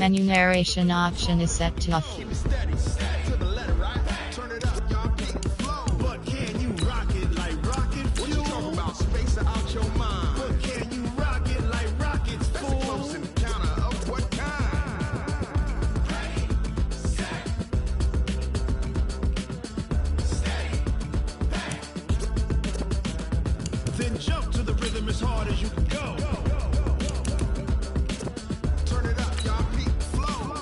Menu narration option is set to off. Then jump to the rhythm as hard as you can go. Turn it up, y'all. Peak flow.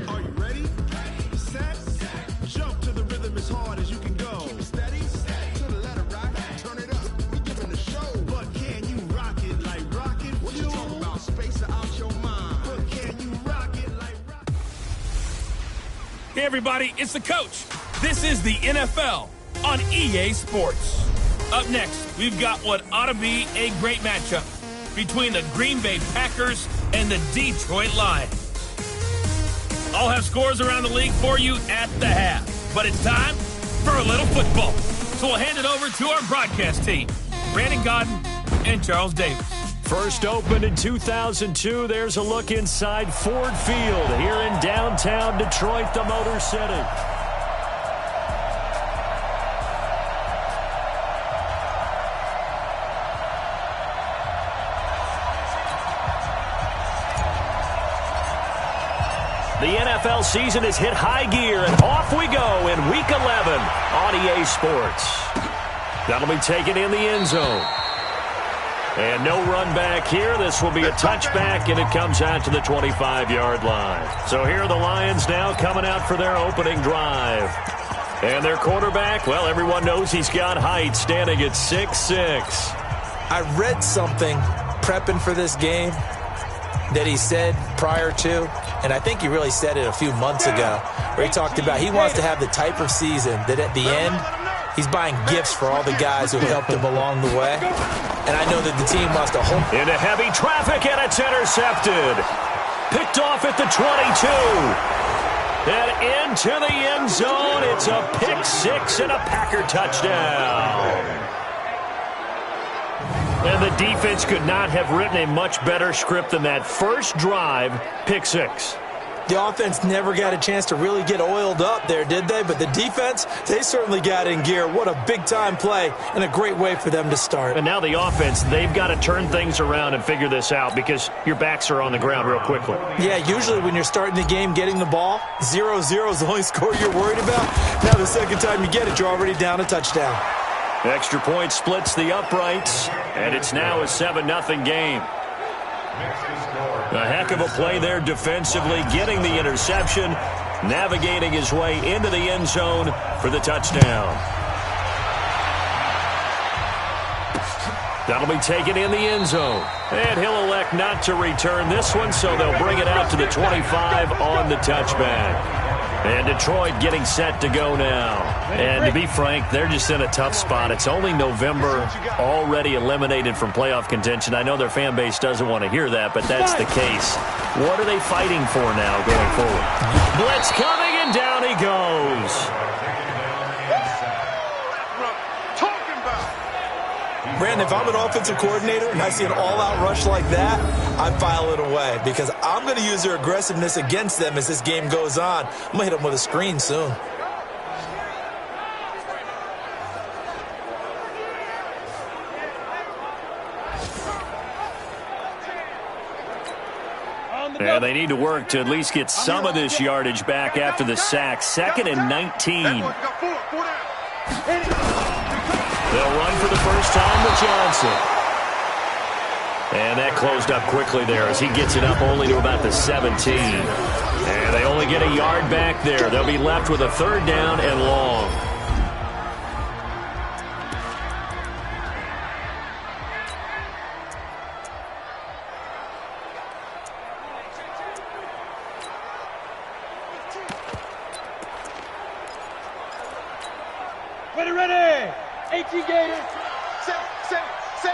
Are you ready? Set. Jump to the rhythm as hard as you can go. Keep it steady, to the letter right. Turn it up, we giving the show. But can you rock it like rocket? What you talking about? Space out your mind. But can you rock it like rocket? Hey everybody, it's the coach. This is the NFL on EA Sports. Up next, we've got what ought to be a great matchup between the Green Bay Packers and the Detroit Lions. I'll have scores around the league for you at the half. But it's time for a little football. So we'll hand it over to our broadcast team, Brandon Godden and Charles Davis. First opened in 2002, there's a look inside Ford Field here in downtown Detroit, the Motor City. The NFL season has hit high gear, and off we go in Week 11 on EA Sports. That'll be taken in the end zone. And no run back here. This will be a touchback, and it comes out to the 25-yard line. So here are the Lions now coming out for their opening drive. And their quarterback, well, everyone knows he's got height, standing at 6'6". I read something prepping for this game that he said prior to, and I think he really said it a few months ago, where he talked about he wants to have the type of season that at the end, he's buying gifts for all the guys who helped him along the way. And I know that the team wants to hold. Into heavy traffic, and it's intercepted. Picked off at the 22. And into the end zone. It's a pick six and a Packer touchdown. And the defense could not have written a much better script than that first drive, pick six. The offense never got a chance to really get oiled up there, did they? But the defense, they certainly got in gear. What a big-time play and a great way for them to start. And now the offense, they've got to turn things around and figure this out because your backs are on the ground real quickly. Yeah, usually when you're starting the game getting the ball, 0-0 is the only score you're worried about. Now the second time you get it, you're already down a touchdown. Extra point splits the uprights, and it's now a 7-0 game. A heck of a play there defensively, getting the interception, navigating his way into the end zone for the touchdown. That'll be taken in the end zone. And he'll elect not to return this one, so they'll bring it out to the 25 on the touchback. And Detroit getting set to go now. And to be frank, they're just in a tough spot. It's only November, already eliminated from playoff contention. I know their fan base doesn't want to hear that, but that's the case. What are they fighting for now going forward? Blitz coming, and down he goes. Brandon, if I'm an offensive coordinator and I see an all-out rush like that, I file it away because I'm going to use their aggressiveness against them as this game goes on. I'm going to hit them with a screen soon. And they need to work to at least get some of this yardage back after the sack. 2nd and 19. They'll run for the first time with Johnson. And that closed up quickly there as he gets it up only to about the 17. And they only get a yard back there. They'll be left with a 3rd down and long. Ready. 18 Gators. Safe.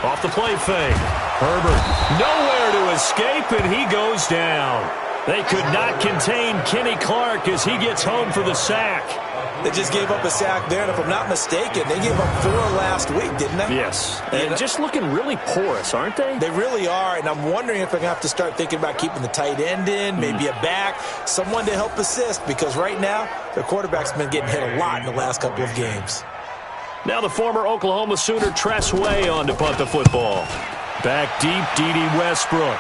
Off the play fake. Herbert nowhere to escape, and he goes down. They could not contain Kenny Clark as he gets home for the sack. They just gave up a sack there, and if I'm not mistaken, they gave up 4 last week, didn't they? Yes, and just looking really porous, aren't they? They really are, and I'm wondering if they're going to have to start thinking about keeping the tight end in, maybe a back, someone to help assist, because right now, their quarterback's been getting hit a lot in the last couple of games. Now the former Oklahoma Sooner Tress Way on to punt the football. Back deep, D.D. Westbrook.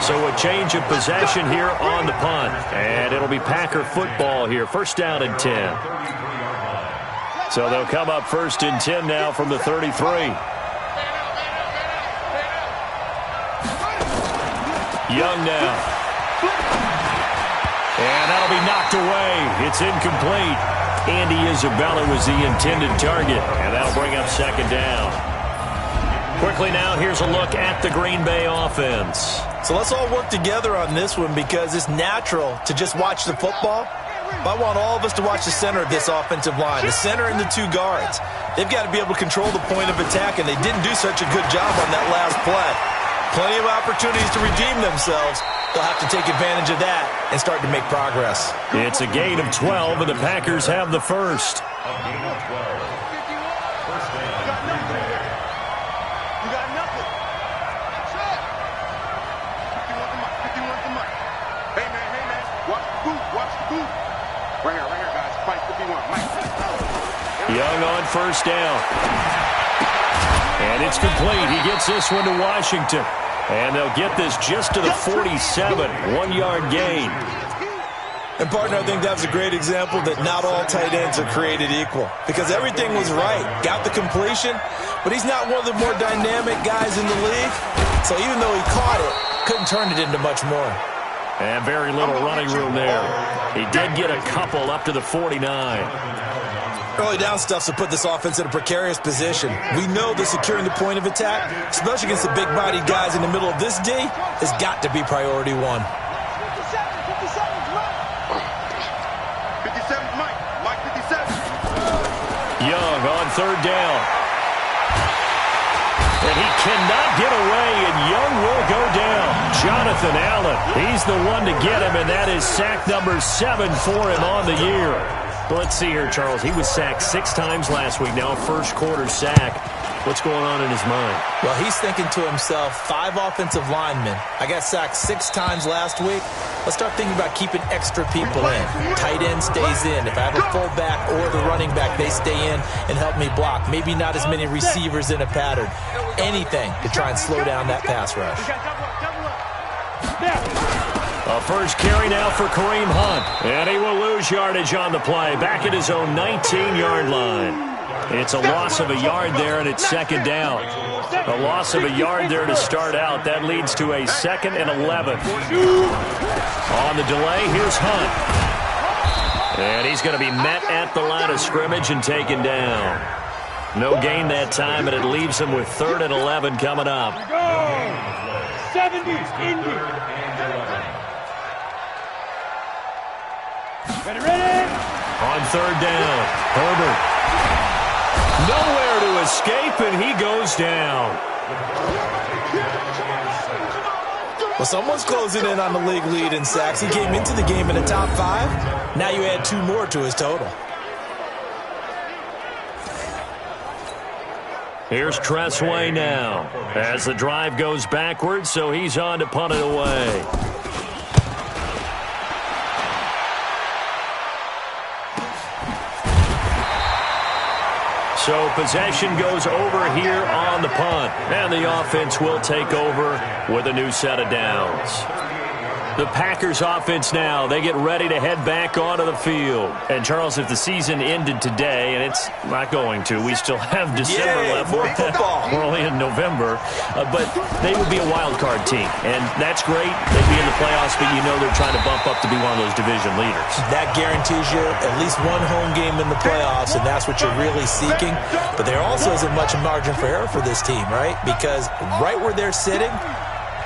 So a change of possession here on the punt. And it'll be Packer football here. First down and 10. So they'll come up first and 10 now from the 33. Young now. And that'll be knocked away. It's incomplete. Andy Isabella was the intended target. And that'll bring up second down. Quickly now, here's a look at the Green Bay offense. So let's all work together on this one because it's natural to just watch the football. But I want all of us to watch the center of this offensive line, the center and the 2 guards. They've got to be able to control the point of attack, and they didn't do such a good job on that last play. Plenty of opportunities to redeem themselves. They'll have to take advantage of that and start to make progress. It's a gain of 12, and the Packers have the first. Young on first down. And it's complete. He gets this one to Washington. And they'll get this just to the 47. 1-yard gain. And, partner, I think that was a great example that not all tight ends are created equal. Because everything was right. Got the completion. But he's not one of the more dynamic guys in the league. So even though he caught it, couldn't turn it into much more. And very little running room there. He did get a couple up to the 49. Early down stuff to put this offense in a precarious position. We know that securing the point of attack, especially against the big-bodied guys in the middle of this D, has got to be priority 1. 57, Mike 57. Young on third down. And he cannot get away, and Young will go down. Jonathan Allen, he's the one to get him, and that is sack number 7 for him on the year. Well, let's see here, Charles. He was sacked 6 times last week, now a first-quarter sack. What's going on in his mind? Well, he's thinking to himself, 5 offensive linemen. I got sacked 6 times last week. Let's start thinking about keeping extra people in. Tight end stays in. If I have a fullback or the running back, they stay in and help me block. Maybe not as many receivers in a pattern. Anything to try and slow down that pass rush. A first carry now for Kareem Hunt. And he will lose yardage on the play. Back at his own 19-yard line. It's a loss of a yard there, and it's second down. A loss of a yard there to start out. That leads to a 2nd and 11. On the delay, here's Hunt. And he's going to be met at the line of scrimmage and taken down. No gain that time, and it leaves him with 3rd and 11 coming up. 70, Indy. Ready? On third down, Herbert. Nowhere to escape, and he goes down. Well, someone's closing in on the league lead in sacks. He came into the game in the top 5. Now you add 2 more to his total. Here's Tress Way now as the drive goes backwards, so he's on to punt it away. So possession goes over here on the punt, and the offense will take over with a new set of downs. The Packers offense now, they get ready to head back onto the field. And, Charles, if the season ended today, and it's not going to, we still have December left. More football. We're only in November. But they would be a wild card team, and that's great. They'd be in the playoffs, but you know they're trying to bump up to be one of those division leaders. That guarantees you at least one home game in the playoffs, and that's what you're really seeking. But there also isn't much margin for error for this team, right? Because right where they're sitting,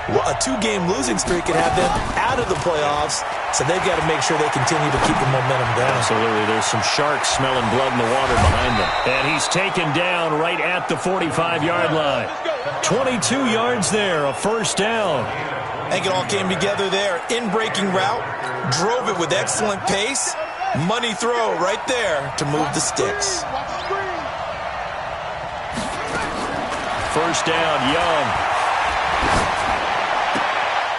A 2-game losing streak could have them out of the playoffs, so they've got to make sure they continue to keep the momentum going. Absolutely. There's some sharks smelling blood in the water behind them. And he's taken down right at the 45-yard line. 22 yards there, a first down. I think it all came together there. In-breaking route, drove it with excellent pace. Money throw right there to move the sticks. First down, Young.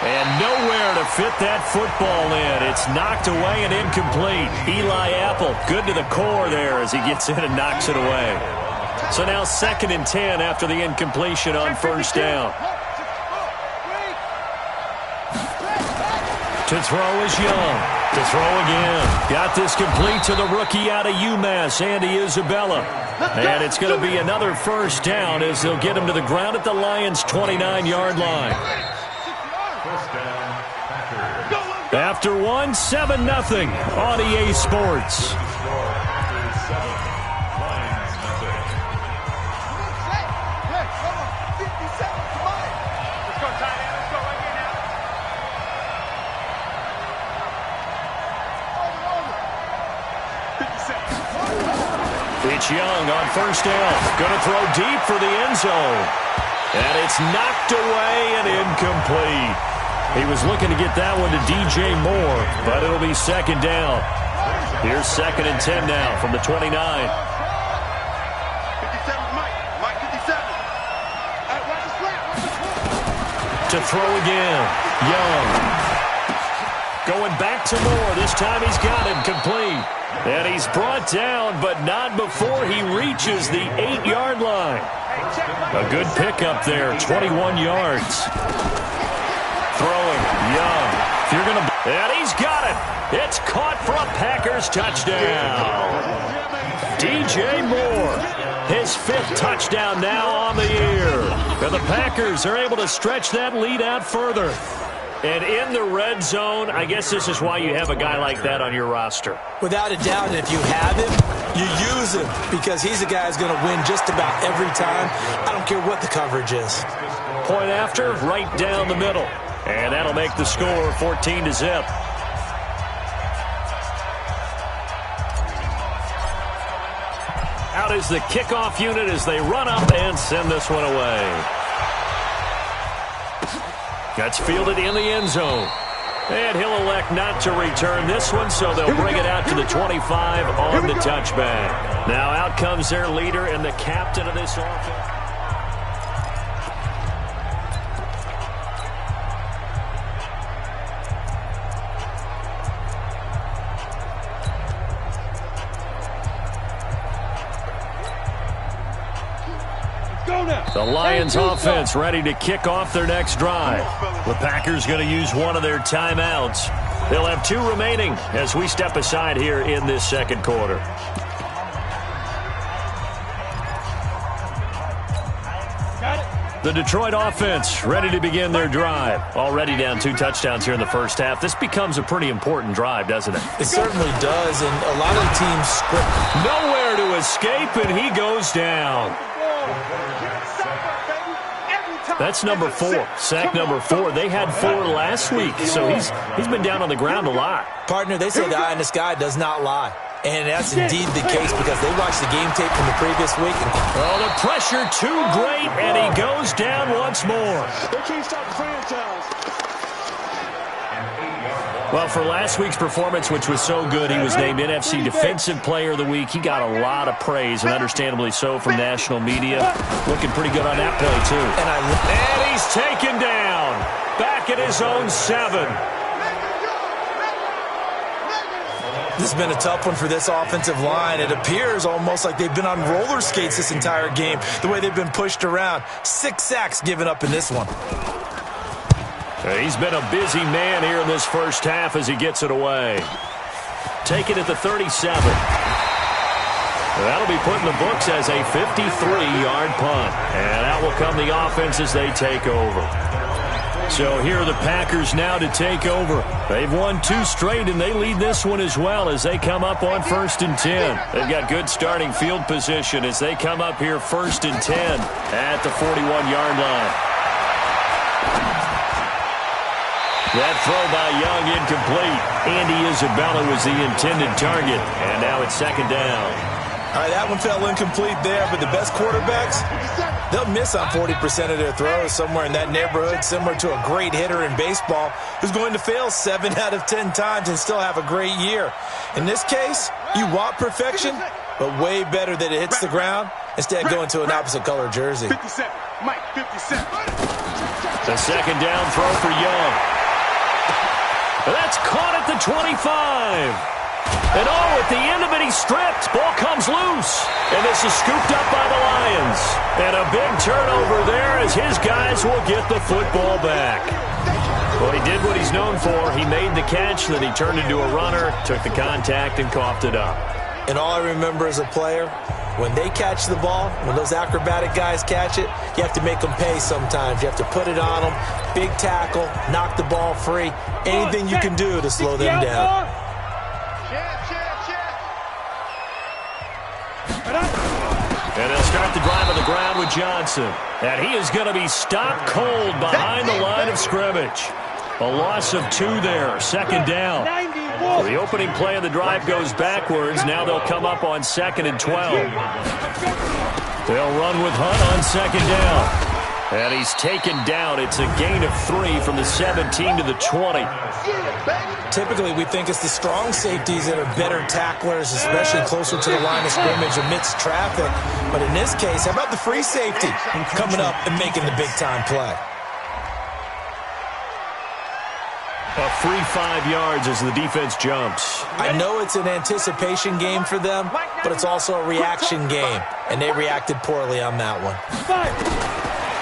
And nowhere to fit that football in. It's knocked away and incomplete. Eli Apple, good to the core there as he gets in and knocks it away. So now 2nd and 10 after the incompletion on first down. To throw is Young. To throw again. Got this complete to the rookie out of UMass, Andy Isabella. And it's going to be another first down as they'll get him to the ground at the Lions' 29-yard line. After one, 7-0 on EA Sports. It's Young on first down. Going to throw deep for the end zone. And it's knocked away and incomplete. He was looking to get that one to DJ Moore, but it'll be 2nd down. Here's 2nd and 10 now from the 29. 57, Mike 57. To throw again. Young. Going back to Moore. This time he's got him complete. And he's brought down, but not before he reaches the 8-yard line. A good pickup there, 21 yards. Throwing, Young. If you're going to... And he's got it. It's caught for a Packers touchdown. DJ Moore, his 5th touchdown now on the year. And the Packers are able to stretch that lead out further. And in the red zone, I guess this is why you have a guy like that on your roster. Without a doubt, and if you have him, you use him because he's a guy who's going to win just about every time. I don't care what the coverage is. Point after, right down the middle. And that'll make the score 14-0. Out is the kickoff unit as they run up and send this one away. That's fielded in the end zone. And he'll elect not to return this one, so they'll bring it out to the 25 on the touchback. Now out comes their leader and the captain of this offense. The Lions offense ready to kick off their next drive. The Packers going to use one of their timeouts. They'll have 2 remaining as we step aside here in this 2nd quarter. The Detroit offense ready to begin their drive. Already down 2 touchdowns here in the first half. This becomes a pretty important drive, doesn't it? It certainly does, and a lot of the teams script. Nowhere to escape, and he goes down. That's number 4, sack number 4. They had 4 last week, so he's been down on the ground a lot. Partner, they say the eye in the sky does not lie. And that's indeed the case because they watched the game tape from the previous week. Oh, the pressure too great, and he goes down once more. They can't stop the franchise. Well, for last week's performance, which was so good, he was named NFC Defensive Player of the Week. He got a lot of praise, and understandably so, from national media. Looking pretty good on that play, too. And he's taken down. Back at his own 7. This has been a tough one for this offensive line. It appears almost like they've been on roller skates this entire game, the way they've been pushed around. 6 sacks given up in this one. He's been a busy man here in this first half as he gets it away. Taken at the 37. That'll be put in the books as a 53-yard punt. And out will come the offense as they take over. So here are the Packers now to take over. They've won 2 straight, and they lead this one as well as they come up on 1st and 10. They've got good starting field position as they come up here 1st and 10 at the 41-yard line. That throw by Young incomplete. Andy Isabella was the intended target. And now it's second down. All right, that one fell incomplete there, but the best quarterbacks, they'll miss on 40% of their throws, somewhere in that neighborhood, similar to a great hitter in baseball who's going to fail 7 out of 10 times and still have a great year. In this case, you want perfection, but way better that it hits the ground instead of going to an opposite color jersey. 57. Mike, 57. The second down throw for Young. That's caught at the 25. And at the end of it, he's stripped. Ball comes loose. And this is scooped up by the Lions. And a big turnover there as his guys will get the football back. Well, he did what he's known for. He made the catch, then he turned into a runner, took the contact, and coughed it up. And all I remember as a player, when they catch the ball, when those acrobatic guys catch it, you have to make them pay sometimes. You have to put it on them, big tackle, knock the ball free, anything you can do to slow them down. And they'll start the drive on the ground with Johnson. And he is going to be stopped cold behind the line of scrimmage. A loss of 2 there, second down. The opening play of the drive goes backwards. Now they'll come up on 2nd and 12. They'll run with Hunt on second down. And he's taken down. It's a gain of 3 from the 17 to the 20. Typically, we think it's the strong safeties that are better tacklers, especially closer to the line of scrimmage amidst traffic. But in this case, how about the free safety coming up and making the big-time play? A free 5 yards as the defense jumps. I know it's an anticipation game for them, but it's also a reaction game, and they reacted poorly on that one.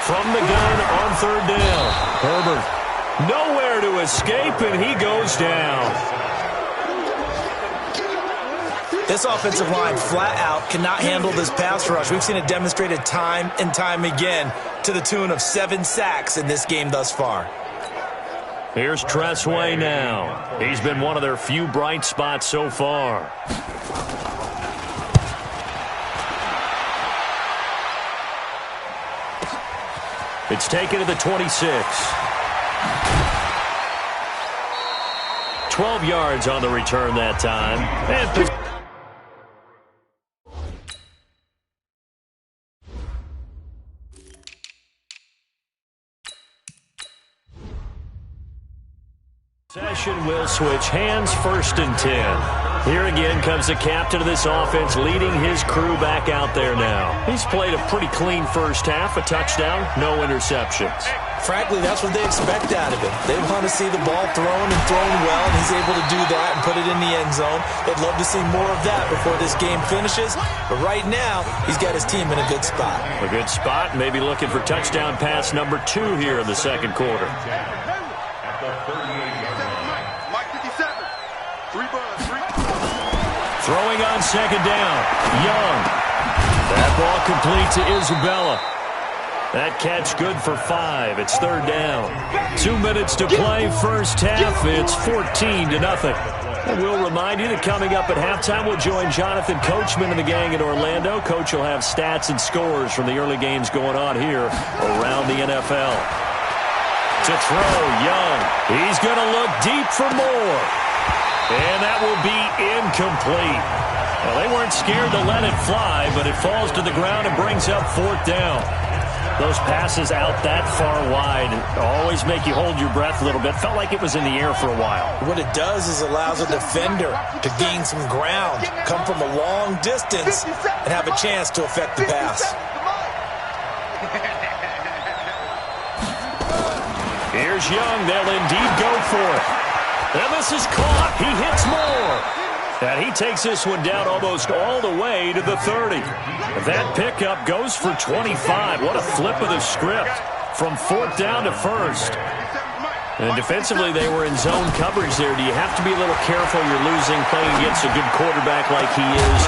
From the gun on third down, Herbert. Nowhere to escape, and he goes down. This offensive line flat out cannot handle this pass rush. We've seen it demonstrated time and time again to the tune of 7 sacks in this game thus far. Here's Tressway now. He's been one of their few bright spots so far. It's taken to the 26. 12 yards on the return that time. And possession will switch hands, 1st and 10. Here again comes the captain of this offense, leading his crew back out there now. He's played a pretty clean first half, a touchdown, no interceptions. Frankly, that's what they expect out of him. They want to see the ball thrown and thrown well, and he's able to do that and put it in the end zone. They'd love to see more of that before this game finishes. But right now, he's got his team in a good spot. A good spot, maybe looking for touchdown pass number 2 here in the second quarter. Throwing on second down, Young. That ball complete to Isabella. That catch good for 5. It's third down. 2 minutes to play first half. It's 14-0. And we'll remind you that coming up at halftime, we'll join Jonathan Coachman and the gang in Orlando. Coach will have stats and scores from the early games going on here around the NFL. To throw, Young. He's going to look deep for more. And that will be incomplete. Well, they weren't scared to let it fly, but it falls to the ground and brings up 4th down. Those passes out that far wide always make you hold your breath a little bit. Felt like it was in the air for a while. What it does is allows a defender to gain some ground, come from a long distance, and have a chance to affect the pass. Here's Young. They'll indeed go for it. And this is caught. He hits more. And he takes this one down almost all the way to the 30. That pickup goes for 25. What a flip of the script from 4th down to 1st. And defensively, they were in zone coverage there. Do you have to be a little careful you're losing playing against a good quarterback like he is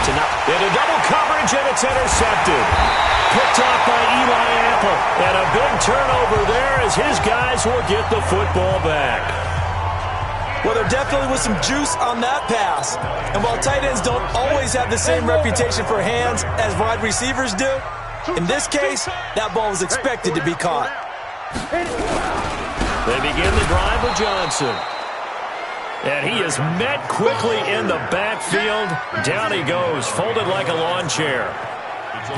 to not... Into double coverage, and it's intercepted. Picked off by Eli Apple. And a big turnover there as his guys will get the football back. Well, there definitely was some juice on that pass. And while tight ends don't always have the same reputation for hands as wide receivers do, in this case, that ball was expected to be caught. They begin the drive with Johnson. And he is met quickly in the backfield. Down he goes, folded like a lawn chair.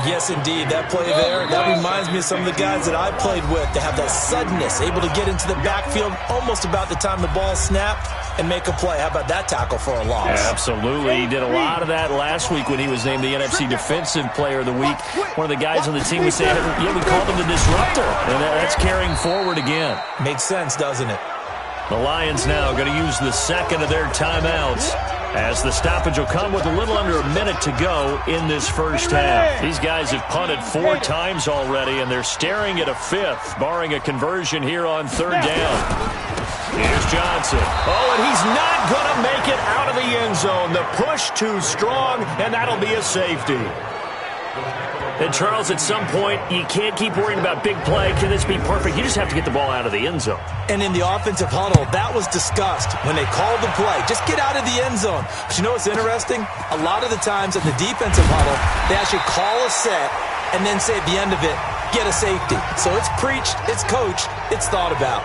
Yes, indeed. That play there, that reminds me of some of the guys that I played with. They have that suddenness, able to get into the backfield almost about the time the ball snapped and make a play. How about that tackle for a loss? Yeah, absolutely. He did a lot of that last week when he was named the NFC Defensive Player of the Week. One of the guys on the team was saying, yeah, we called him the disruptor. And that's carrying forward again. Makes sense, doesn't it? The Lions now going to use the second of their timeouts, as the stoppage will come with a little under a minute to go in this first half. These guys have punted 4 times already, and they're staring at a fifth, barring a conversion here on third down. Here's Johnson. Oh, and he's not going to make it out of the end zone. The push too strong, and that'll be a safety. And, Charles, at some point, you can't keep worrying about big play. Can this be perfect? You just have to get the ball out of the end zone. And in the offensive huddle, that was discussed when they called the play. Just get out of the end zone. But you know what's interesting? A lot of the times in the defensive huddle, they actually call a set and then say at the end of it, get a safety. So it's preached, it's coached, it's thought about.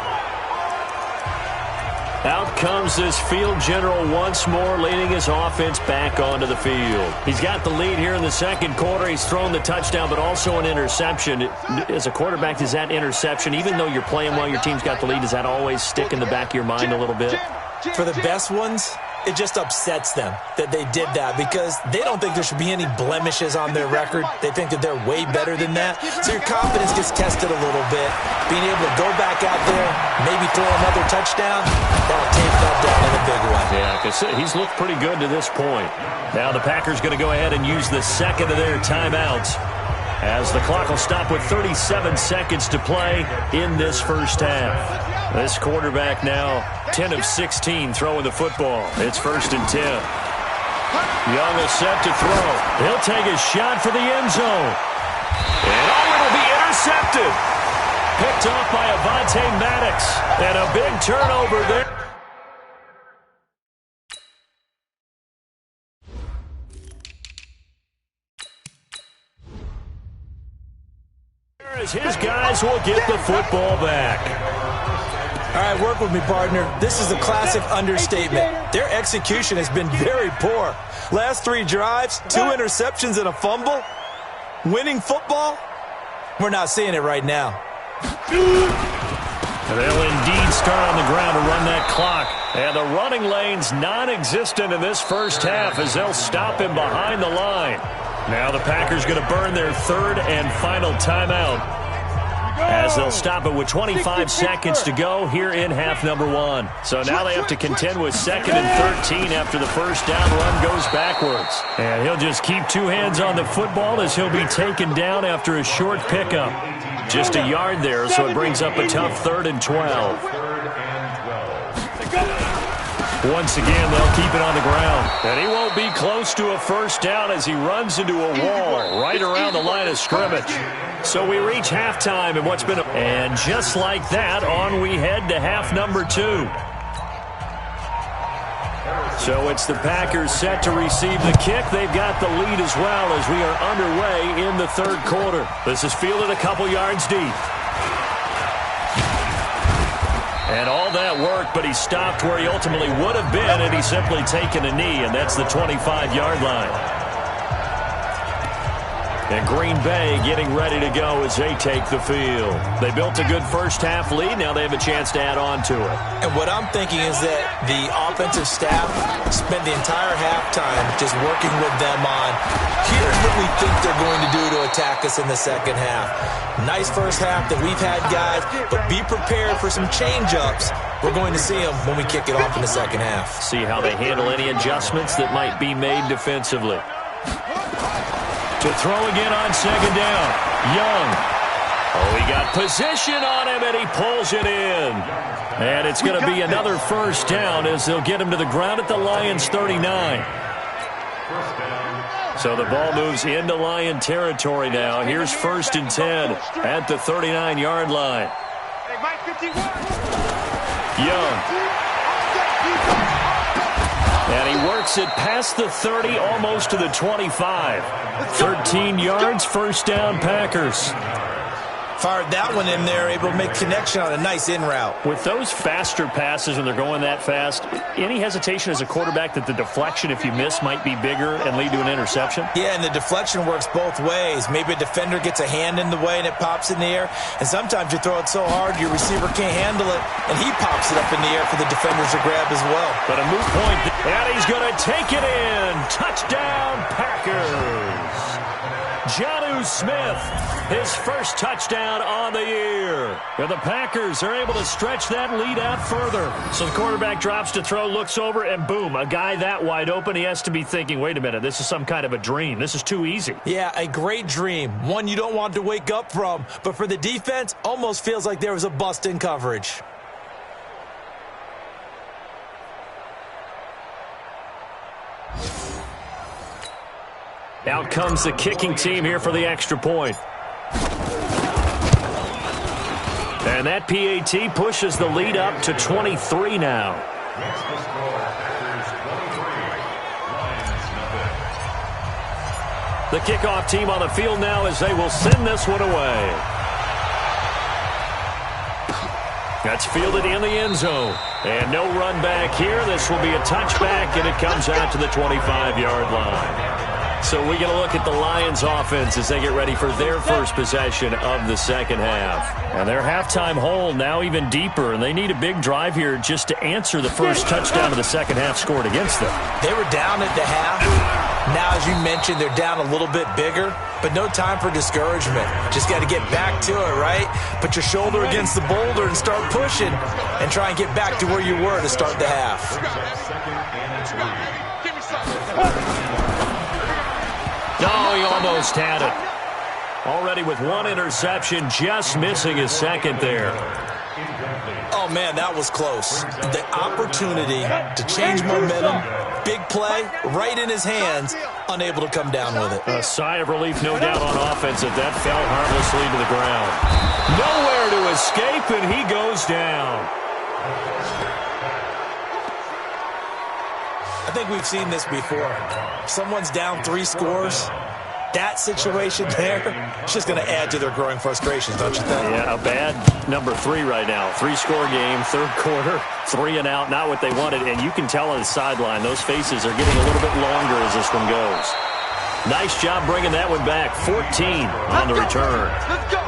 Out comes this field general once more, leading his offense back onto the field. He's got the lead here in the second quarter. He's thrown the touchdown, but also an interception. As a quarterback, does that interception, even though you're playing well, your team's got the lead, does that always stick in the back of your mind a little bit? For the best ones, it just upsets them that they did that because they don't think there should be any blemishes on their record. They think that they're way better than that. So your confidence gets tested a little bit. Being able to go back out there, maybe throw another touchdown, that'll take that down in a big way. Yeah, because he's looked pretty good to this point. Now the Packers going to go ahead and use the second of their timeouts, as the clock will stop with 37 seconds to play in this first half. This quarterback now 10 of 16 throwing the football. It's 1st and 10. Young is set to throw. He'll take a shot for the end zone. And it'll be intercepted. Picked off by Avonte Maddox. And a big turnover there. As his guys will get the football back. All right, work with me, partner. This is a classic understatement. Their execution has been very poor. Last 3 drives, 2 interceptions and a fumble. Winning football? We're not seeing it right now. They'll indeed start on the ground to run that clock. And the running lane's non-existent in this first half as they'll stop him behind the line. Now the Packers going to burn their third and final timeout, as they'll stop it with 25 seconds to go here in half number 1. So now they have to contend with 2nd and 13 after the first down run goes backwards. And he'll just keep 2 hands on the football as he'll be taken down after a short pickup. Just a yard there, so it brings up a tough 3rd and 12. Once again, they'll keep it on the ground. And he won't be close to a first down as he runs into a wall right around the line of scrimmage. So we reach halftime in what's been a... And just like that, on we head to half number 2. So it's the Packers set to receive the kick. They've got the lead as well as we are underway in the third quarter. This is fielded a couple yards deep. And all that work, but he stopped where he ultimately would have been had he simply taken a knee, and that's the 25-yard line. And Green Bay getting ready to go as they take the field. They built a good first-half lead. Now they have a chance to add on to it. And what I'm thinking is that the offensive staff spent the entire halftime just working with them on, here's what we think they're going to do to attack us in the second half. Nice first half that we've had, guys, but be prepared for some change-ups. We're going to see them when we kick it off in the second half. See how they handle any adjustments that might be made defensively. To throw again on second down. Young. Oh, he got position on him, and he pulls it in. And it's going to be another first down as they'll get him to the ground at the Lions' 39. So the ball moves into Lion territory now. Here's 1st and 10 at the 39-yard line. Young. And he works it past the 30, almost to the 25. 13 yards, first down, Packers. Fired that one in there, able to make connection on a nice in route. With those faster passes when they're going that fast, any hesitation as a quarterback that the deflection, if you miss, might be bigger and lead to an interception? Yeah, and the deflection works both ways. Maybe a defender gets a hand in the way and it pops in the air. And sometimes you throw it so hard your receiver can't handle it, and he pops it up in the air for the defenders to grab as well. But a moot point, and he's going to take it in. Touchdown, Packers. Jonnu Smith, his first touchdown on the year. And the Packers are able to stretch that lead out further. So the quarterback drops to throw, looks over, and boom, a guy that wide open, he has to be thinking, wait a minute, this is some kind of a dream. This is too easy. Yeah, a great dream. One you don't want to wake up from. But for the defense, almost feels like there was a bust in coverage. Out comes the kicking team here for the extra point. And that PAT pushes the lead up to 23 now. The kickoff team on the field now as they will send this one away. That's fielded in the end zone. And no run back here. This will be a touchback, and it comes out to the 25-yard line. So we get a look at the Lions offense as they get ready for their first possession of the second half. And their halftime hole now even deeper, and they need a big drive here just to answer the first touchdown of the second half scored against them. They were down at the half. Now, as you mentioned, they're down a little bit bigger, but no time for discouragement. Just got to get back to it, right? Put your shoulder against the boulder and start pushing and try and get back to where you were to start the half. Oh, he almost had it. Already with one interception, just missing his second there. Oh, man, that was close. The opportunity to change momentum, big play, right in his hands, unable to come down with it. A sigh of relief, no doubt, on offense that that fell harmlessly to the ground. Nowhere to escape, and he goes down. I think we've seen this before. Someone's down 3 scores. That situation there, it's just going to add to their growing frustrations, don't you think? Yeah, a bad number 3 right now. 3-score game, third quarter, 3 and out, not what they wanted. And you can tell on the sideline, those faces are getting a little bit longer as this one goes. Nice job bringing that one back. 14 on the return. Let's go.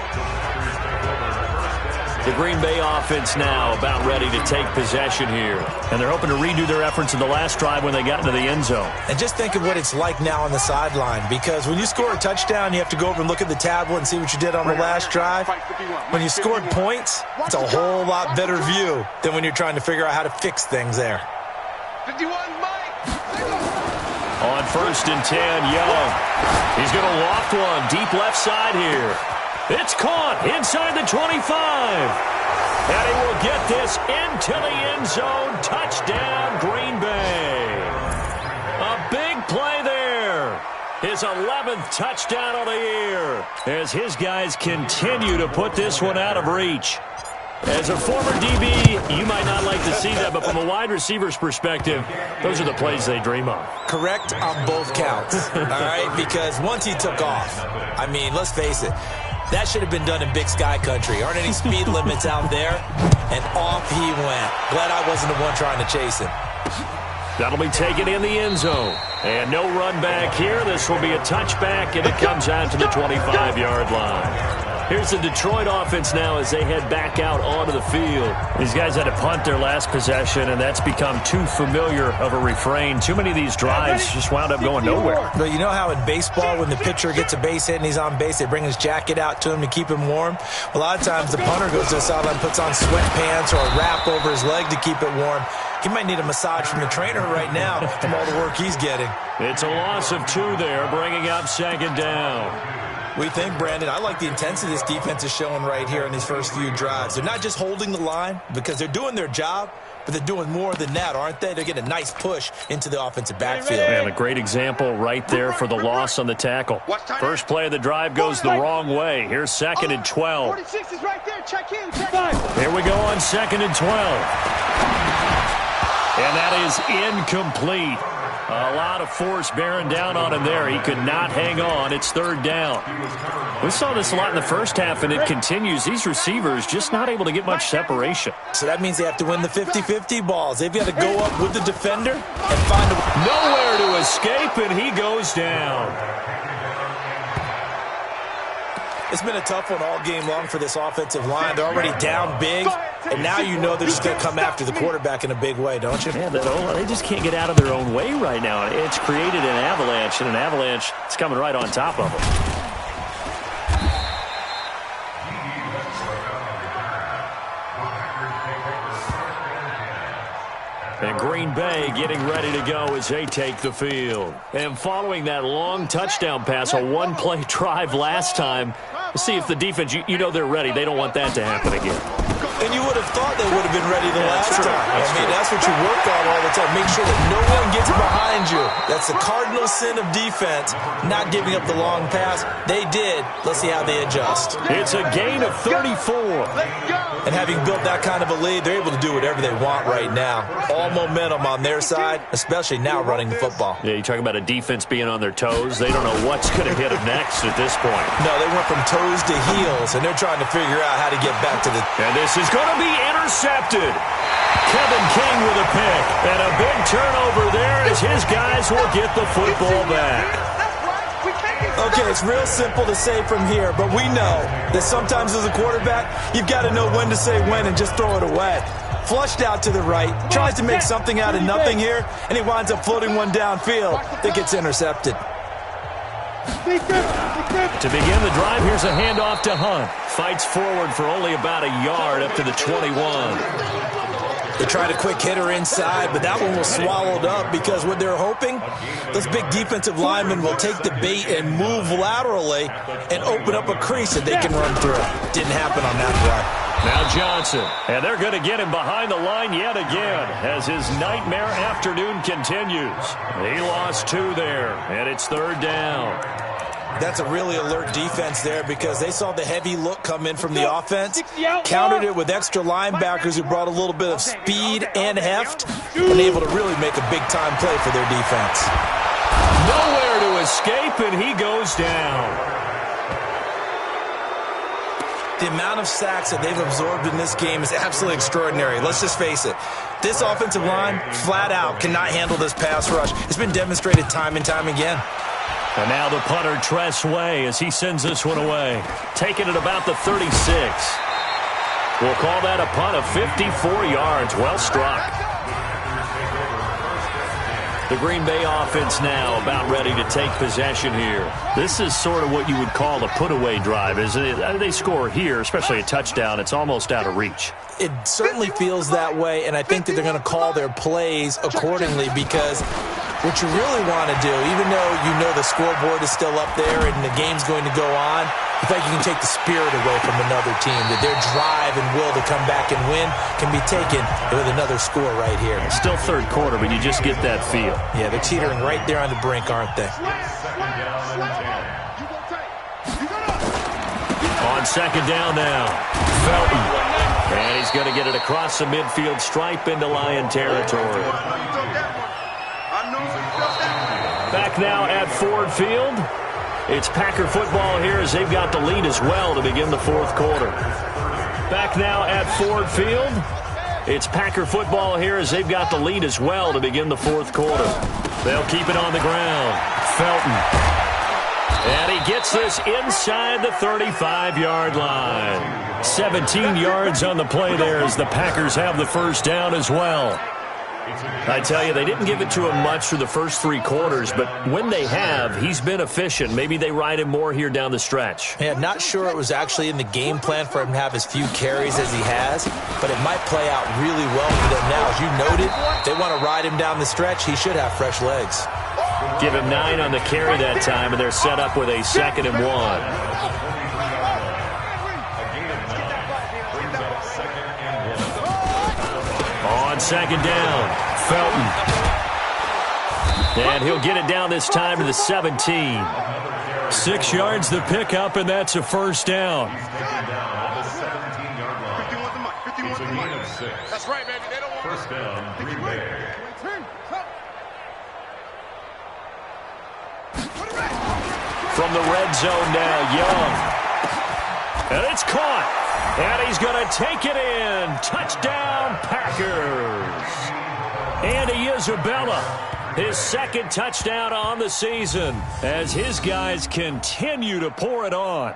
The Green Bay offense now about ready to take possession here. And they're hoping to redo their efforts in the last drive when they got into the end zone. And just think of what it's like now on the sideline, because when you score a touchdown, you have to go over and look at the tablet and see what you did on the last drive. When you scored points, it's a whole lot better view than when you're trying to figure out how to fix things there. 51, Mike. On 1st and 10, Young. He's going to loft one deep left side here. It's caught inside the 25. And he will get this into the end zone. Touchdown, Green Bay. A big play there. His 11th touchdown of the year as his guys continue to put this one out of reach. As a former DB, you might not like to see that, but from a wide receiver's perspective, those are the plays they dream of. Correct on both counts, all right? Because once he took off, I mean, let's face it, that should have been done in Big Sky Country. Aren't any speed limits out there? And off he went. Glad I wasn't the one trying to chase him. That'll be taken in the end zone. And no run back here. This will be a touchback, and it comes out to the 25-yard line. Here's the Detroit offense now as they head back out onto the field. These guys had to punt their last possession, and that's become too familiar of a refrain. Too many of these drives just wound up going nowhere. But you know how in baseball, when the pitcher gets a base hit and he's on base, they bring his jacket out to him to keep him warm? A lot of times the punter goes to the sideline, puts on sweatpants or a wrap over his leg to keep it warm. He might need a massage from the trainer right now from all the work he's getting. It's a loss of 2 there, bringing up 2nd down. We think, Brandon, I like the intensity this defense is showing right here in these first few drives. They're not just holding the line because they're doing their job, but they're doing more than that, aren't they? They're getting a nice push into the offensive backfield. And a great example right there for the loss on the tackle. First play of the drive goes the wrong way. Here's 2nd and 12. 46 is right there. Check in. Check in. Here we go on 2nd and 12. And that is incomplete. A lot of force bearing down on him there. He could not hang on. It's third down. We saw this a lot in the first half, and it continues. These receivers just not able to get much separation. So that means they have to win the 50-50 balls. They've got to go up with the defender and find a... Nowhere to escape, and he goes down. It's been a tough one all game long for this offensive line. They're already down big, and now you know they're just going to come after the quarterback in a big way, don't you? Yeah, they just can't get out of their own way right now. It's created an avalanche, and an avalanche is coming right on top of them. And Green Bay getting ready to go as they take the field. And following that long touchdown pass, a one-play drive last time, let's see if the defense, you know they're ready. They don't want that to happen again. And you would have thought they would have been ready the last time. That's what you work on all the time. Make sure that no one gets behind you. That's the cardinal sin of defense, not giving up the long pass. They did. Let's see how they adjust. It's a gain of 34. And having built that kind of a lead, they're able to do whatever they want right now. All momentum on their side, especially now running the football. Yeah, you talk about a defense being on their toes. They don't know what's going to hit them next at this point. No, they went from toes to heels, and they're trying to figure out how to get back to the... And this is going to be intercepted. Kevin King with a pick. And a big turnover there as his guys will get the football back. Okay, it's real simple to say from here, but we know that sometimes as a quarterback, you've got to know when to say when and just throw it away. Flushed out to the right, tries to make something out of nothing here, and he winds up floating one downfield that gets intercepted. To begin the drive, here's a handoff to Hunt. Fights forward for only about a yard up to the 21. They tried a quick hitter inside, but that one was swallowed up because what they're hoping, those big defensive linemen will take the bait and move laterally and open up a crease that they can run through. Didn't happen on that play. Now Johnson, and they're going to get him behind the line yet again as his nightmare afternoon continues. He lost 2 there, and it's third down. That's a really alert defense there because they saw the heavy look come in from the offense, countered it with extra linebackers who brought a little bit of speed and heft, and able to really make a big-time play for their defense. Nowhere to escape, and he goes down. The amount of sacks that they've absorbed in this game is absolutely extraordinary. Let's just face it. This offensive line, flat out, cannot handle this pass rush. It's been demonstrated time and time again. And now the punter, Tress Way, as he sends this one away. Taking it about the 36. We'll call that a punt of 54 yards. Well struck. The Green Bay offense now about ready to take possession here. This is sort of what you would call a put-away drive. They score here, especially a touchdown, it's almost out of reach. It certainly feels that way, and I think that they're going to call their plays accordingly because what you really want to do, even though you know the scoreboard is still up there and the game's going to go on, I think you can take the spirit away from another team, that their drive and will to come back and win can be taken with another score right here. Still third quarter, but you just get that feel. Yeah, they're teetering right there on the brink, aren't they? On second down now, Felton. And he's going to get it across the midfield stripe into Lion territory. Back now at Ford Field. It's Packer football here as they've got the lead as well to begin the fourth quarter. Back now at Ford Field. It's Packer football here as they've got the lead as well to begin the fourth quarter. They'll keep it on the ground. Felton. And he gets this inside the 35-yard line. 17 yards on the play there as the Packers have the first down as well. I tell you, they didn't give it to him much for the first 3 quarters, but when they have, he's been efficient. Maybe they ride him more here down the stretch. Yeah, not sure it was actually in the game plan for him to have as few carries as he has, but it might play out really well for them now. As you noted, they want to ride him down the stretch. He should have fresh legs. Give him 9 on the carry that time, and they're set up with a 2nd and 1. On second down, Felton. And he'll get it down this time to the 17. 6 yards the pickup, and that's a first down. That's right, baby. They don't want first down, Green Bay. from the red zone now, Young. And it's caught. And he's going to take it in. Touchdown, Packers. Andy Isabella, his second touchdown on the season as his guys continue to pour it on.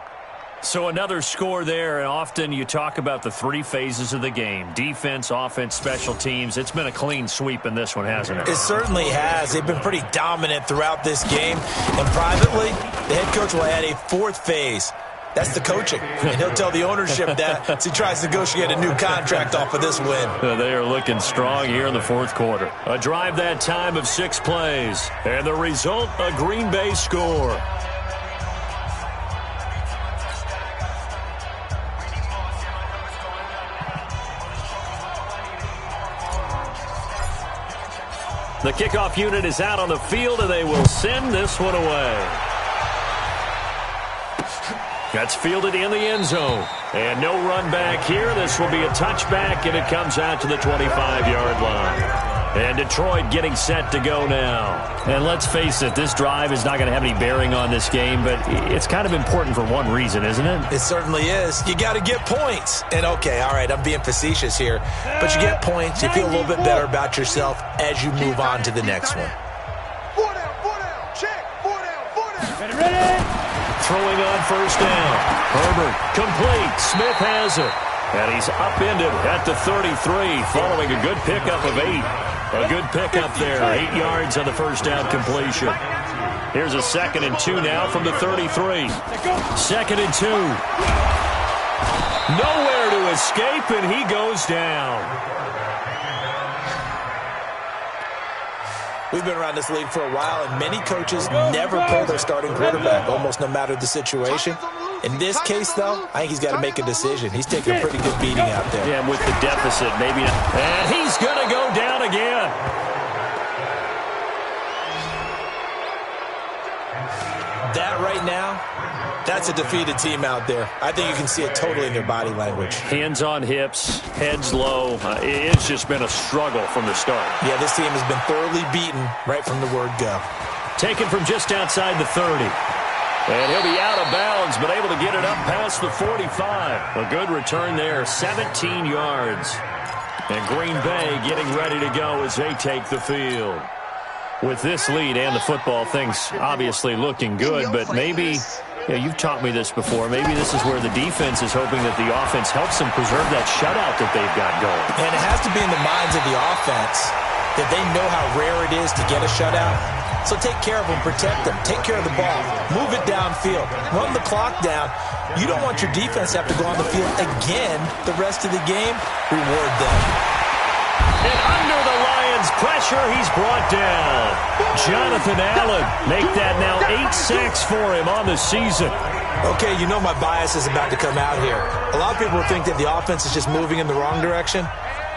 So another score there, and often you talk about the three phases of the game. Defense, offense, special teams. It's been a clean sweep in this one, hasn't it? It certainly has. They've been pretty dominant throughout this game. And privately, the head coach will add a fourth phase. That's the coaching. And he'll tell the ownership that as he tries to negotiate a new contract off of this win. They are looking strong here in the fourth quarter. A drive that time of 6 plays. And the result, a Green Bay score. The kickoff unit is out on the field, and they will send this one away. That's fielded in the end zone. And no run back here. This will be a touchback, and it comes out to the 25-yard line. And Detroit getting set to go now. And let's face it, this drive is not going to have any bearing on this game, but it's kind of important for one reason, isn't it? It certainly is. You got to get points. And, okay, all right, I'm being facetious here. But you get points. You feel a little bit better about yourself as you move on to the next one. 4 down, check, 4 down. Ready? Throwing on first down. Herbert, complete. Smith has it. And he's upended at the 33, following a good pickup of 8. A good pickup there, 8 yards on the first down completion. Here's a 2nd and 2 now from the 33. 2nd and 2. Nowhere to escape, and he goes down. We've been around this league for a while, and many coaches never pull their starting quarterback, almost no matter the situation. In this case, though, I think he's got to make a decision. He's taking a pretty good beating out there. Yeah, with the deficit, maybe not. And he's going to go down again. That right now, that's a defeated team out there. I think you can see it totally in their body language. Hands on hips, heads low. It's just been a struggle from the start. Yeah, this team has been thoroughly beaten right from the word go. Taken from just outside the 30. And he'll be out of bounds, but able to get it up past the 45. A good return there, 17 yards. And Green Bay getting ready to go as they take the field. With this lead and the football, things obviously looking good, but maybe, you've taught me this before, maybe this is where the defense is hoping that the offense helps them preserve that shutout that they've got going. And it has to be in the minds of the offense that they know how rare it is to get a shutout. So take care of them, protect them, take care of the ball, move it downfield, run the clock down. You don't want your defense to have to go on the field again the rest of the game. Reward them. And under the Lions' pressure, he's brought down. Jonathan Allen, make that now 8 sacks for him on the season. Okay, you know my bias is about to come out here. A lot of people think that the offense is just moving in the wrong direction.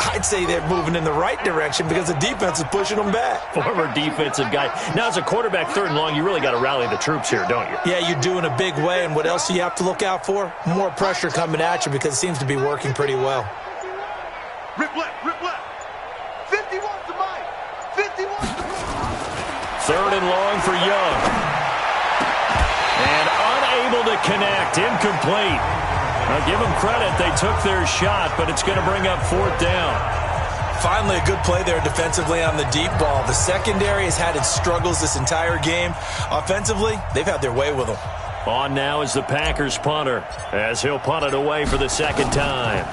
I'd say they're moving in the right direction because the defense is pushing them back. Former defensive guy. Now, as a quarterback, 3rd and long, you really got to rally the troops here, don't you? Yeah, you do in a big way. And what else do you have to look out for? More pressure coming at you because it seems to be working pretty well. Rip left. 51 to Mike. 51 to Mike. 3rd and long for Young. And unable to connect. Incomplete. Now, give them credit. They took their shot, but it's going to bring up 4th down. Finally, a good play there defensively on the deep ball. The secondary has had its struggles this entire game. Offensively, they've had their way with them. On now is the Packers punter, as he'll punt it away for the 2nd time.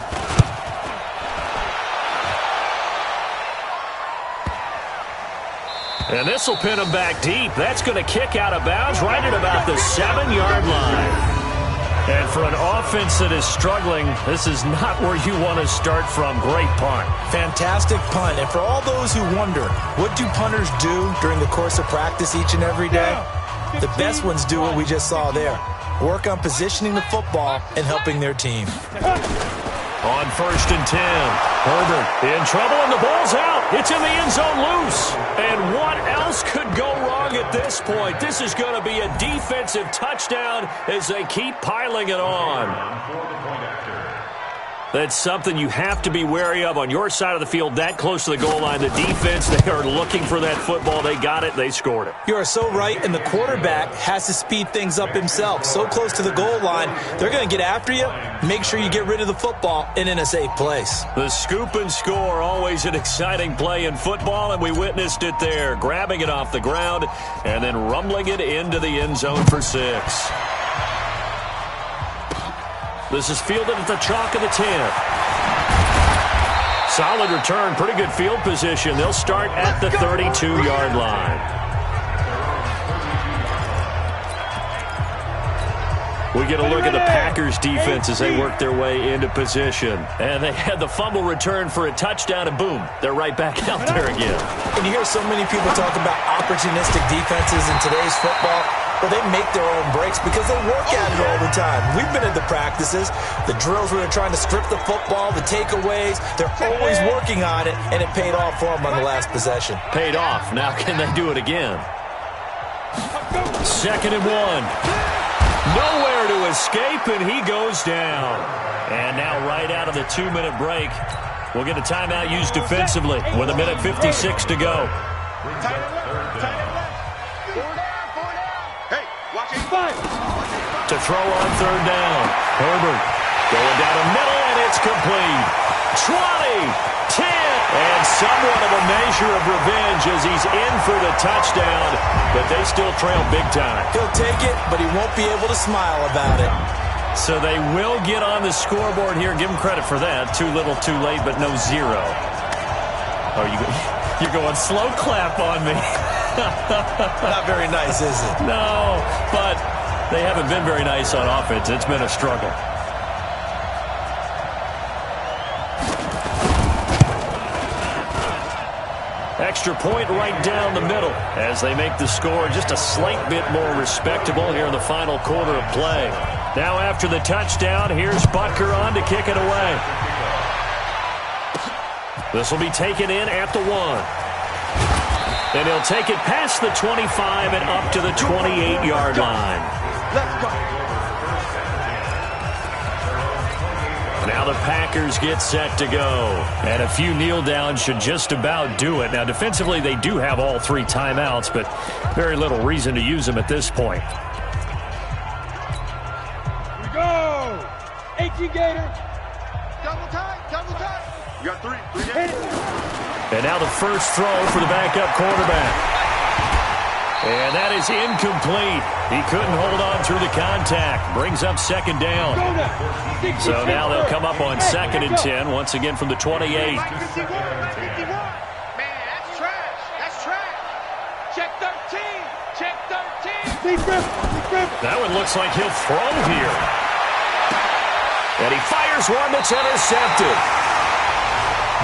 And this will pin him back deep. That's going to kick out of bounds right at about the 7-yard line. And for an offense that is struggling, this is not where you want to start from. Great punt. Fantastic punt. And for all those who wonder, what do punters do during the course of practice each and every day? The best ones do what we just saw there. Work on positioning the football and helping their team. On 1st and 10, Herbert in trouble, and the ball's out. It's in the end zone loose. And what else could go wrong at this point? This is going to be a defensive touchdown as they keep piling it on. That's something you have to be wary of on your side of the field, that close to the goal line. The defense, they are looking for that football. They got it. They scored it. You are so right, and the quarterback has to speed things up himself. So close to the goal line, they're going to get after you. Make sure you get rid of the football and in a safe place. The scoop and score, always an exciting play in football, and we witnessed it there. Grabbing it off the ground and then rumbling it into the end zone for 6. This is fielded at the chalk of the 10. Solid return, pretty good field position. They'll start at the 32-yard line. We get a look at the Packers defense as they work their way into position. And they had the fumble return for a touchdown, and boom, they're right back out there again. And you hear so many people talk about opportunistic defenses in today's football. Well, they make their own breaks because they work at it all the time. We've been at the practices, the drills where they're trying to strip the football, the takeaways. They're always working on it, and it paid off for them on the last possession. Paid off. Now can they do it again? 2nd and 1. Nowhere to escape, and he goes down. And now right out of the 2-minute break, we'll get a timeout used defensively with 1:56 to go. To throw on 3rd down. Herbert going down the middle, and it's complete. 20, 10, and somewhat of a measure of revenge as he's in for the touchdown, but they still trail big time. He'll take it, but he won't be able to smile about it. So they will get on the scoreboard here. Give them credit for that. Too little, too late, but no 0. Oh, you're going slow clap on me. Not very nice, is it? No, but they haven't been very nice on offense. It's been a struggle. Extra point right down the middle as they make the score just a slight bit more respectable here in the final quarter of play. Now after the touchdown, here's Butker on to kick it away. This will be taken in at the 1. And he'll take it past the 25 and up to the 28-yard line. Let's go. Now the Packers get set to go. And a few kneel downs should just about do it. Now defensively they do have all 3 timeouts, but very little reason to use them at this point. Here we go. 18 Gator. Double tight. You got 3. 3 Gator. And now the first throw for the backup quarterback. And that is incomplete. He couldn't hold on through the contact. Brings up 2nd down. So now they'll come up on 2nd and 10, once again from the 28. Man, that's trash. That's trash. Check 13. Check 13. That one looks like he'll throw here. And he fires one that's intercepted.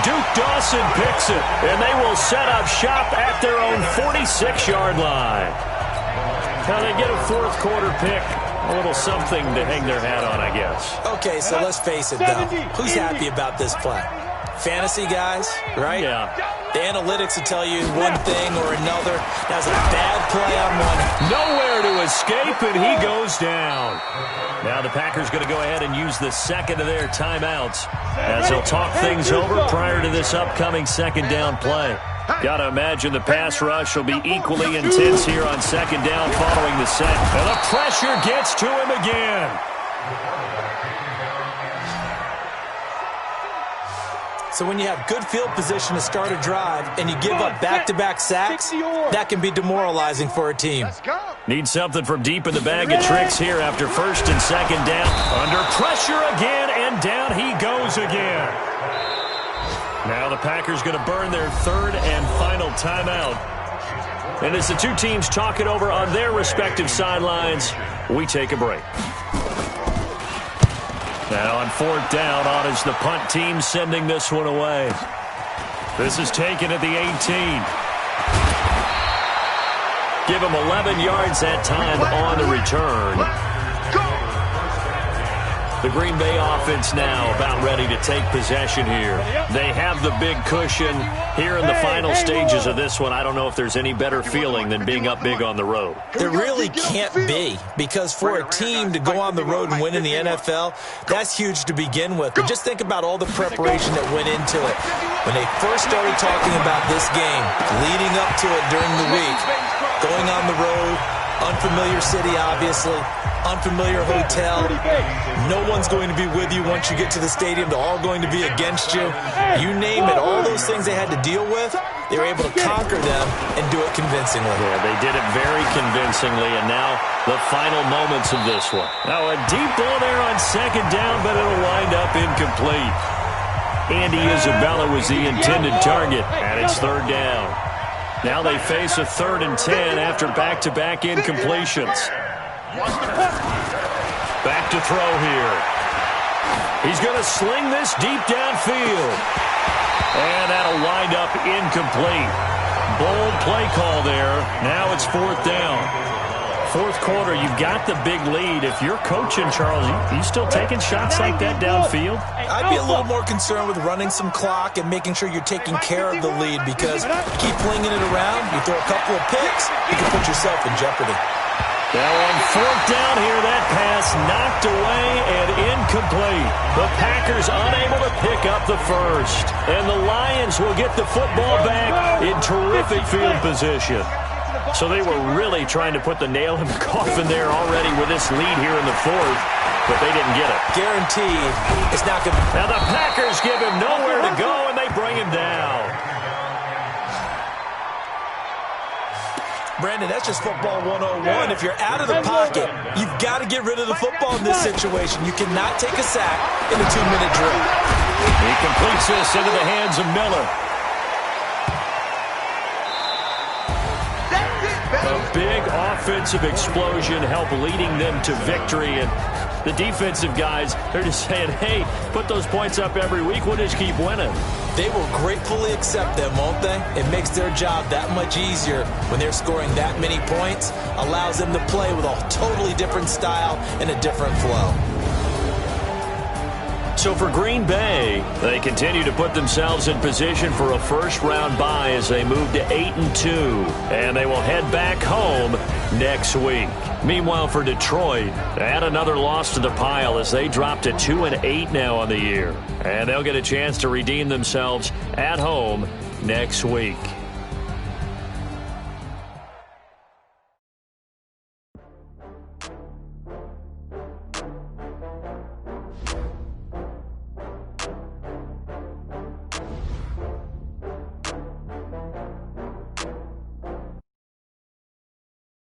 Duke Dawson picks it, and they will set up shop at their own 46-yard line. Now they get a 4th quarter pick. A little something to hang their hat on, I guess. Okay, so let's face it, though. Who's happy about this play? Fantasy guys, right? Yeah. The analytics will tell you one thing or another. That's a bad play on one. Nowhere to escape, and he goes down. Now the Packers going to go ahead and use the 2nd of their timeouts as they'll talk things over prior to this upcoming 2nd down play. Got to imagine the pass rush will be equally intense here on 2nd down following the set. And the pressure gets to him again. So when you have good field position to start a drive and you give up back-to-back sacks, that can be demoralizing for a team. Need something from deep in the bag of tricks here after 1st and 2nd down. Under pressure again, and down he goes again. Now the Packers going to burn their 3rd and final timeout. And as the two teams talk it over on their respective sidelines, we take a break. Now on 4th down, on is the punt team sending this one away. This is taken at the 18. Give him 11 yards that time on the return. The Green Bay offense now about ready to take possession here. They have the big cushion here in the final stages of this one. I don't know if there's any better feeling than being up big on the road. There really can't be, because for a team to go on the road and win in the NFL, that's huge to begin with. But just think about all the preparation that went into it. When they first started talking about this game, leading up to it during the week, going on the road, unfamiliar city, obviously, unfamiliar hotel. No one's going to be with you once you get to the stadium. They're all going to be against you. You name it, all those things they had to deal with, they were able to conquer them and do it convincingly. Yeah, they did it very convincingly, and now the final moments of this one. Now a deep ball there on second down, but it'll wind up incomplete. Andy Isabella was the intended target, and it's third down. Now they face a 3rd and 10 after back-to-back incompletions. Back to throw here. He's going to sling this deep downfield. And that'll wind up incomplete. Bold play call there. Now it's 4th down. Fourth quarter, you've got the big lead. If you're coaching, Charles, you still taking shots like that downfield? I'd be a little more concerned with running some clock and making sure you're taking care of the lead, because you keep flinging it around, you throw a couple of picks, you can put yourself in jeopardy. Now on 4th down here, that pass knocked away and incomplete. The Packers unable to pick up the first. And the Lions will get the football back in terrific field position. So they were really trying to put the nail in the coffin there already with this lead here in the 4th, but they didn't get it. Guaranteed it's not going to be. Now the Packers give him nowhere to go, and they bring him down. Brandon, that's just football 101. If you're out of the pocket, you've got to get rid of the football in this situation. You cannot take a sack in a 2-minute drill. He completes this into the hands of Miller. A big offensive explosion helped leading them to victory. And the defensive guys, they're just saying, hey, put those points up every week. We'll just keep winning. They will gratefully accept them, won't they? It makes their job that much easier when they're scoring that many points. Allows them to play with a totally different style and a different flow. So for Green Bay, they continue to put themselves in position for a first-round bye as they move to 8-2, and they will head back home next week. Meanwhile, for Detroit, add another loss to the pile as they drop to 2-8 now on the year, and they'll get a chance to redeem themselves at home next week.